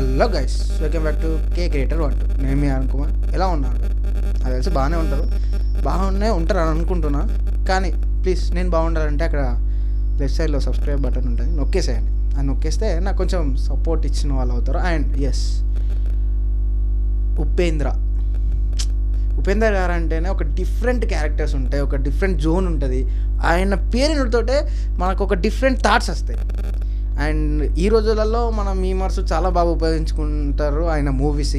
Hello guys, welcome back to K creator 1. నేను మీ అరుణ్ కుమార్. ఎలా ఉన్నారు? అది తెలిసి బాగానే ఉంటారు అని అనుకుంటున్నా. కానీ ప్లీజ్ నేను బాగుండాలంటే అక్కడ లెఫ్ట్ సైడ్లో సబ్స్క్రైబ్ బటన్ ఉంటుంది, నొక్కేసేయండి. అది నొక్కేస్తే నాకు కొంచెం సపోర్ట్ ఇచ్చిన వాళ్ళు అవుతారు. అండ్ ఎస్, ఉపేంద్ర గారు అంటేనే ఒక డిఫరెంట్ క్యారెక్టర్స్ ఉంటాయి, ఒక డిఫరెంట్ జోన్ ఉంటుంది. ఆయన పేరుతోటే మనకు ఒక డిఫరెంట్ థాట్స్ వస్తాయి. అండ్ ఈ రోజులలో మన మీమర్స్ చాలా బాగా ఉపయోగించుకుంటారు ఆయన మూవీస్.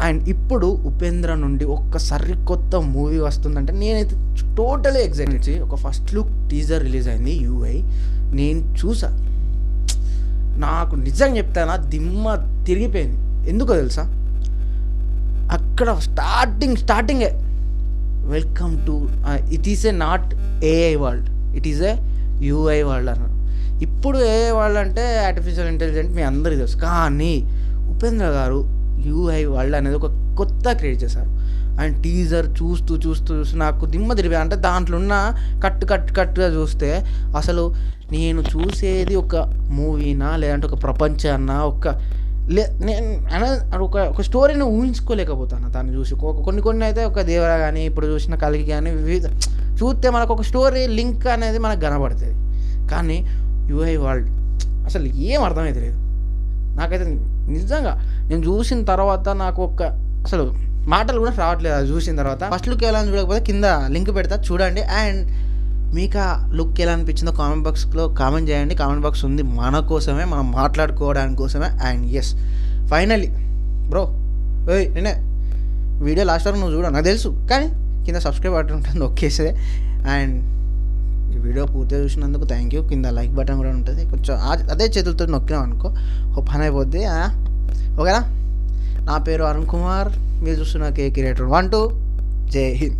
అండ్ ఇప్పుడు ఉపేంద్ర నుండి ఒక్క సరికొత్త మూవీ వస్తుందంటే నేనైతే టోటలీ ఎగ్జైటెడ్. ఒక ఫస్ట్ లుక్ టీజర్ రిలీజ్ అయింది యూఐ. నేను చూసా, నాకు నిజంగా చెప్తానా దిమ్మ తిరిగిపోయింది. ఎందుకో తెలుసా, అక్కడ స్టార్టింగే welcome to it is a not AI world, it is a UI world అన్నారు. ఇప్పుడు ఏఐ వరల్డ్ అంటే ఆర్టిఫిషియల్ ఇంటెలిజెన్స్ మీ అందరికీ తెలుసు. కానీ ఉపేంద్ర గారు యూఐ వరల్డ్ అనేది ఒక కొత్త క్రియేట్ చేశారు. అండ్ టీజర్ చూస్తూ నాకు దిమ్మ తిరిగి, అంటే దాంట్లో ఉన్న కట్టుగా చూస్తే అసలు నేను చూసేది ఒక మూవీనా లేదంటే ఒక ప్రపంచాన్నా నేను ఒక స్టోరీని ఊహించుకోలేకపోతాను దాన్ని చూసి. కొన్ని అయితే ఒక దేవరా కానీ ఇప్పుడు చూసిన కలిగి కానీ వివిధ చూస్తే మనకు ఒక స్టోరీ లింక్ అనేది మనకు కనబడుతుంది. కానీ యూఐ వరల్డ్ అసలు ఏం అర్థమైతే లేదు నాకైతే. నిజంగా నేను చూసిన తర్వాత నాకు అసలు మాటలు కూడా రావట్లేదు. అది చూసిన తర్వాత ఫస్ట్ లుక్ ఎలా చూడకపోతే కింద లింక్ పెడతా, చూడండి. అండ్ మీకు ఆ లుక్ ఎలా అనిపించిందో కామెంట్ బాక్స్లో కామెంట్ చేయండి. కామెంట్ బాక్స్ ఉంది మన కోసమే, మనం మాట్లాడుకోవడానికి కోసమే. అండ్ ఎస్, ఫైనల్లీ బ్రో, నేనే వీడియో లాస్ట్ వరకు నువ్వు చూడ నాకు తెలుసు, కానీ కింద సబ్స్క్రైబ్ బటన్ ఉంటుంది, ఒకేసే. అండ్ ఈ వీడియో పూర్తిగా చూసినందుకు థ్యాంక్ యూ. కింద లైక్ బటన్ కూడా ఉంటుంది, కొంచెం అదే చేతులతో నొక్కినాం అనుకో పని అయిపోద్ది. ఓకేనా? నా పేరు అరుణ్ కుమార్, మీరు చూస్తున్న కే క్రియేటర్ 1, 2. జై హింద్.